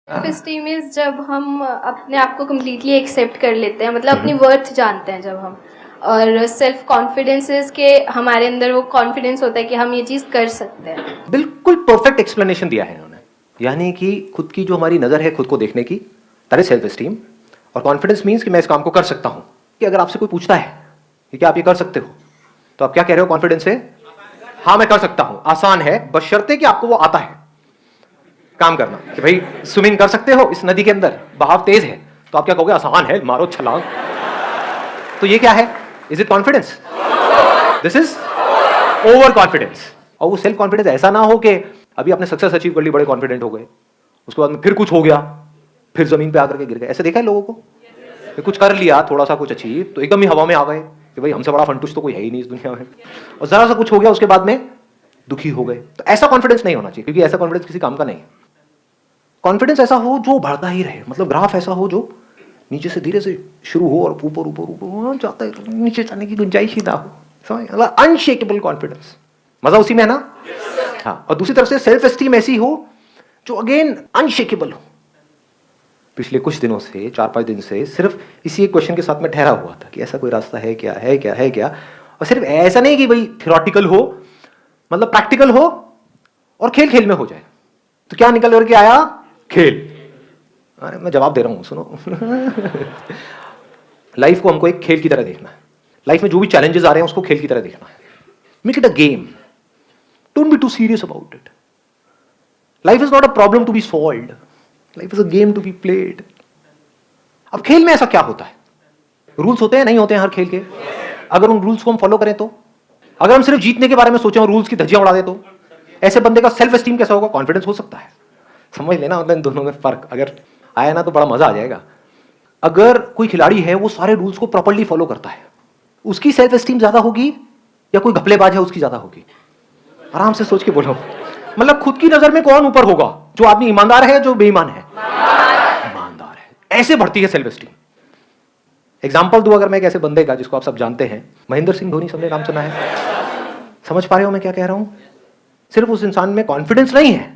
Self esteem is जब हम अपने आप को कम्प्लीटली एक्सेप्ट कर लेते हैं, मतलब अपनी वर्थ जानते हैं जब हम। और सेल्फ कॉन्फिडेंस इज के हमारे अंदर वो कॉन्फिडेंस होता है कि हम ये चीज़ कर सकते हैं। बिल्कुल परफेक्ट एक्सप्लेनेशन दिया है इन्होंने। यानी कि खुद की जो हमारी नज़र है खुद को देखने की, दैट इज सेल्फ स्टीम। और कॉन्फिडेंस मीन्स कि मैं इस काम को कर सकता हूं। कि अगर आपसे कोई पूछता है कि क्या आप ये कर सकते हो, तो आप क्या कह रहे हो कॉन्फिडेंस से? हाँ मैं कर सकता हूं। आसान है, बशर्ते कि आपको वो आता है काम करना। कि भाई स्विमिंग कर सकते हो, इस नदी के अंदर बहाव तेज है, तो आप क्या कहोगे? आसान है, मारो छलांग। तो ये क्या है? Is it confidence? This is over confidence. और वो सेल्फ कॉन्फिडेंस ऐसा ना हो कि अभी आपने सक्सेस अचीव कर ली, बड़े कॉन्फिडेंट हो गए, उसके बाद में फिर कुछ हो गया, फिर जमीन पे आकर के गिर गए। ऐसे देखा है लोगों को? कुछ कर लिया, थोड़ा सा कुछ अचीव, तो एकदम ही हवा में आ गए कि भाई हमसे बड़ा फंटूस तो कोई है ही नहीं इस दुनिया में। और जरा सा कुछ हो गया, उसके बाद में दुखी हो गए। तो ऐसा कॉन्फिडेंस नहीं होना चाहिए, क्योंकि ऐसा कॉन्फिडेंस किसी काम का नहीं है। कॉन्फिडेंस ऐसा हो जो बढ़ता ही रहे, मतलब ग्राफ ऐसा हो जो नीचे से धीरे से शुरू हो और ऊपर ऊपर ऊपर जाता है, नीचे जाने की गुंजाइश ही ना हो। समझ? अनशेकेबल कॉन्फिडेंस, मजा उसी में है ना? हाँ। और दूसरी तरफ से सेल्फ एस्टीम ऐसी हो जो अगेन अनशेकेबल हो। पिछले कुछ दिनों से, 4-5 दिन से सिर्फ इसी एक क्वेश्चन के साथ में ठहरा हुआ था कि ऐसा कोई रास्ता है क्या, है क्या, है क्या। और सिर्फ ऐसा नहीं कि भाई थियोरेटिकल हो, मतलब प्रैक्टिकल हो और खेल खेल में हो जाए। तो क्या निकल करके आया? खेल। अरे मैं जवाब दे रहा हूं, सुनो। लाइफ को हमको एक खेल की तरह देखना है। लाइफ में जो भी चैलेंजेस आ रहे हैं उसको खेल की तरह देखना है। Make it a game, don't be too serious about it. Life is not a problem to be solved, life is a game to be played. अब खेल में ऐसा क्या होता है? रूल्स होते हैं, नहीं होते हैं हर खेल के? अगर उन रूल्स को हम फॉलो करें तो, अगर हम सिर्फ जीतने के बारे में सोचें और रूल्स की धज्जियां उड़ा दे, तो ऐसे बंदे का सेल्फ एस्टीम कैसा होगा? कॉन्फिडेंस हो सकता है। समझ लेना मतलब इन दोनों में फर्क अगर आया ना तो बड़ा मजा आ जाएगा। अगर कोई खिलाड़ी है वो सारे रूल्स को प्रॉपर्ली फॉलो करता है, उसकी सेल्फ एस्टीम ज्यादा होगी या कोई घपलेबाज है उसकी ज्यादा होगी? आराम से सोच के बोलो। मतलब खुद की नजर में कौन ऊपर होगा? जो आदमी ईमानदार है, जो बेईमान है? ईमानदार है। ऐसे बढ़ती है सेल्फ एस्टीम। एग्जाम्पल दूं अगर मैं एक ऐसे बंदे का जिसको आप सब जानते हैं, महेंद्र सिंह धोनी, सबने नाम सुना है? समझ पा रहे हो मैं क्या कह रहा हूं? सिर्फ उस इंसान में कॉन्फिडेंस नहीं है,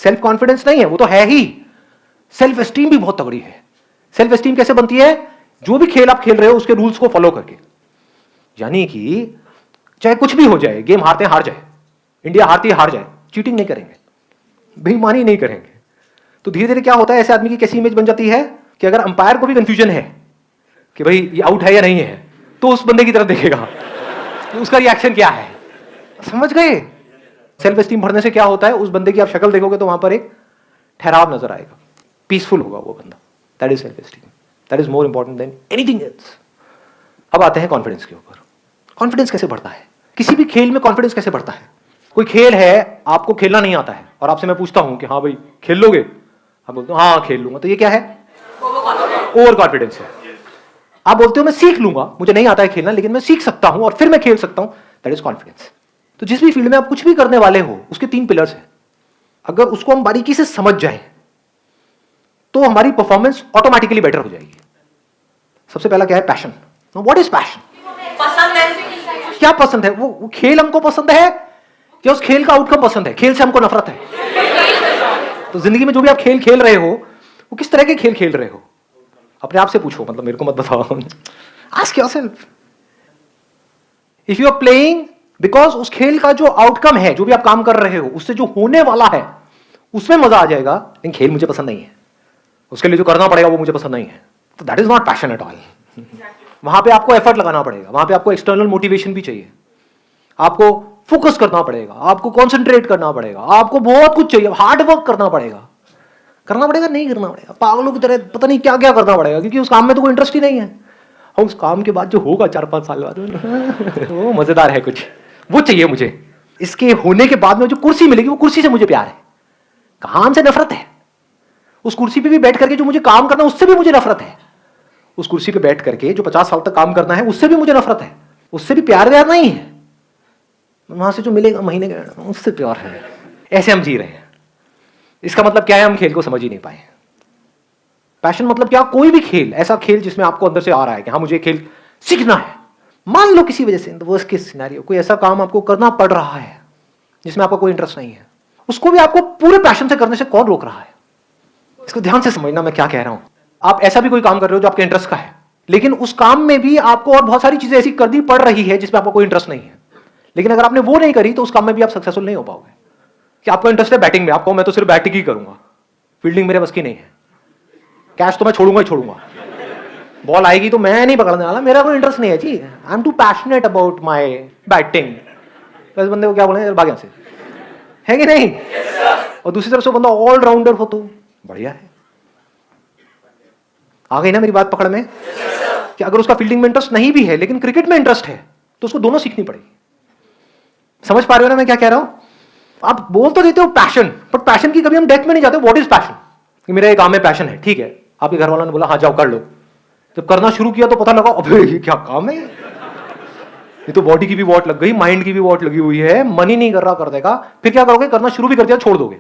सेल्फ कॉन्फिडेंस नहीं है, वो तो है ही, सेल्फ एस्टीम भी बहुत तगड़ी है। सेल्फ एस्टीम कैसे बनती है? जो भी खेल आप खेल रहे हो उसके रूल्स को फॉलो करके। यानी कि चाहे कुछ भी हो जाए, गेम हारते हार जाए, इंडिया हारती हार जाए, चीटिंग नहीं करेंगे, बेईमानी नहीं करेंगे। तो धीरे धीरे क्या होता है, ऐसे आदमी की कैसी इमेज बन जाती है कि अगर अंपायर को भी कंफ्यूजन है कि भाई ये आउट है या नहीं है, तो उस बंदे की तरफ देखेगा, तो उसका रिएक्शन क्या है। समझ गए? सेल्फ एस्टीम बढ़ने से क्या होता है, उस बंदे की आप शक्ल देखोगे तो वहां पर एक ठहराव नजर आएगा, पीसफुल होगा वो बंदा। That is self esteem, that is more important than anything else. अब आते हैं कॉन्फिडेंस के ऊपर। कॉन्फिडेंस कैसे बढ़ता है? किसी भी खेल में कॉन्फिडेंस कैसे बढ़ता है? कोई खेल है, आपको खेलना नहीं आता है और आपसे मैं पूछता हूं कि हाँ भाई खेल लोगे, आप बोलते हो हाँ खेल लूंगा, तो ये क्या है? ओवर कॉन्फिडेंस है। आप बोलते हो मैं सीख लूंगा, मुझे नहीं आता है खेलना लेकिन मैं सीख सकता हूं और फिर मैं खेल सकता हूं, दैट इज कॉन्फिडेंस। तो जिस भी फील्ड में आप कुछ भी करने वाले हो उसके 3 पिलर्स हैं। अगर उसको हम बारीकी से समझ जाएं तो हमारी परफॉर्मेंस ऑटोमेटिकली बेटर हो जाएगी। सबसे पहला क्या है? पैशन। What is passion? पसंद है। क्या पसंद है? वो खेल हमको पसंद है या उस खेल का आउटकम पसंद है? खेल से हमको नफरत है। तो जिंदगी में जो भी आप खेल खेल रहे हो वो किस तरह के खेल खेल रहे हो? अपने आप से पूछो, मतलब मेरे को मत बताओ। Ask yourself. If you are playing because उस खेल का जो आउटकम है, जो भी आप काम कर रहे हो, उससे जो होने वाला है उसमें मजा आ जाएगा, लेकिन खेल मुझे पसंद नहीं है, उसके लिए जो करना पड़ेगा वो मुझे पसंद नहीं है, तो that is not passion at all. वहां पे आपको एफर्ट लगाना पड़ेगा, वहां पे आपको एक्सटर्नल मोटिवेशन भी चाहिए, आपको फोकस करना पड़ेगा, आपको कॉन्सेंट्रेट करना पड़ेगा, आपको बहुत कुछ चाहिए, हार्ड वर्क करना पड़ेगा। नहीं करना पड़ेगा पागलों की तरह, पता नहीं क्या क्या करना पड़ेगा, क्योंकि उस काम में तो कोई इंटरेस्ट ही नहीं है। और उस काम के बाद जो होगा 4-5 साल बाद वो मजेदार है कुछ, वो चाहिए मुझे। इसके होने के बाद में जो कुर्सी मिलेगी वो कुर्सी से मुझे प्यार है, काम से नफरत है। उस कुर्सी पे भी बैठ करके जो मुझे काम करना है उससे भी मुझे नफरत है। उस कुर्सी पे बैठ करके जो 50 साल तक काम करना है उससे भी मुझे नफरत है, उससे भी प्यार नहीं है। वहां से जो मिलेगा महीने का उससे प्यार है। ऐसे हम जी रहे हैं। इसका मतलब क्या है? हम खेल को समझ ही नहीं पाए। पैशन मतलब क्या? कोई भी खेल, ऐसा खेल जिसमें आपको अंदर से आ रहा है कि हाँ मुझे खेल सीखना है। मान लो किसी वजह से, वर्स्ट केस सिनेरियो, कोई ऐसा काम आपको करना पड़ रहा है जिसमें आपका कोई इंटरेस्ट नहीं है, उसको भी आपको पूरे पैशन से करने से कौन रोक रहा है? इसको ध्यान से समझना मैं क्या कह रहा हूं। आप ऐसा भी कोई काम कर रहे हो जो आपके इंटरेस्ट का है, लेकिन उस काम में भी आपको और बहुत सारी चीजें ऐसी करनी पड़ रही है जिसमें आपको कोई इंटरेस्ट नहीं है, लेकिन अगर आपने वो नहीं करी तो उस काम में भी आप सक्सेसफुल नहीं हो पाओगे। कि आपको इंटरेस्ट है बैटिंग में, आपको मैं तो सिर्फ बैटिंग ही करूंगा, फील्डिंग मेरे बस की नहीं है, कैच तो मैं छोड़ूंगा ही छोड़ूंगा, बॉल आएगी तो मैं नहीं पकड़ने वाला, मेरा कोई इंटरेस्ट नहीं है जी, I am too passionate about my batting. तो इस बंदे को क्या बोलेंगे, भाग यहाँ से, है कि नहीं? और दूसरी तरफ से बंदा ऑलराउंडर हो तो बढ़िया है। आ गई ना मेरी बात पकड़ में? कि अगर उसका फील्डिंग में इंटरेस्ट नहीं भी है लेकिन क्रिकेट में इंटरेस्ट है तो उसको दोनों सीखनी पड़ेगी। समझ पा रहे हो ना मैं क्या कह रहा हूं? आप बोल तो देते हो पैशन, बट पैशन की कभी हम डेप्थ में नहीं जाते। What is passion? कि मेरा एक काम में पैशन है, ठीक है, आपके घर वालों ने बोला हाँ जाओ कर लो, जब करना शुरू किया तो पता लगा अबे ये क्या काम है, ये तो बॉडी की भी वॉट लग गई, माइंड की भी वॉट लगी हुई है, मन ही नहीं कर रहा कर देगा, फिर क्या करोगे? करना शुरू भी कर दिया छोड़ दोगे,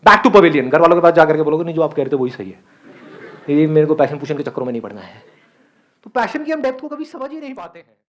बैक टू पवेलियन, घर वालों के पास जाकर के बोलोगे नहीं जो आप कह रहे थे वही सही है, ये मेरे को पैशन पूछन के चक्करों में नहीं पड़ना है। तो पैशन की हम डेप्थ को कभी समझ ही नहीं पाते हैं।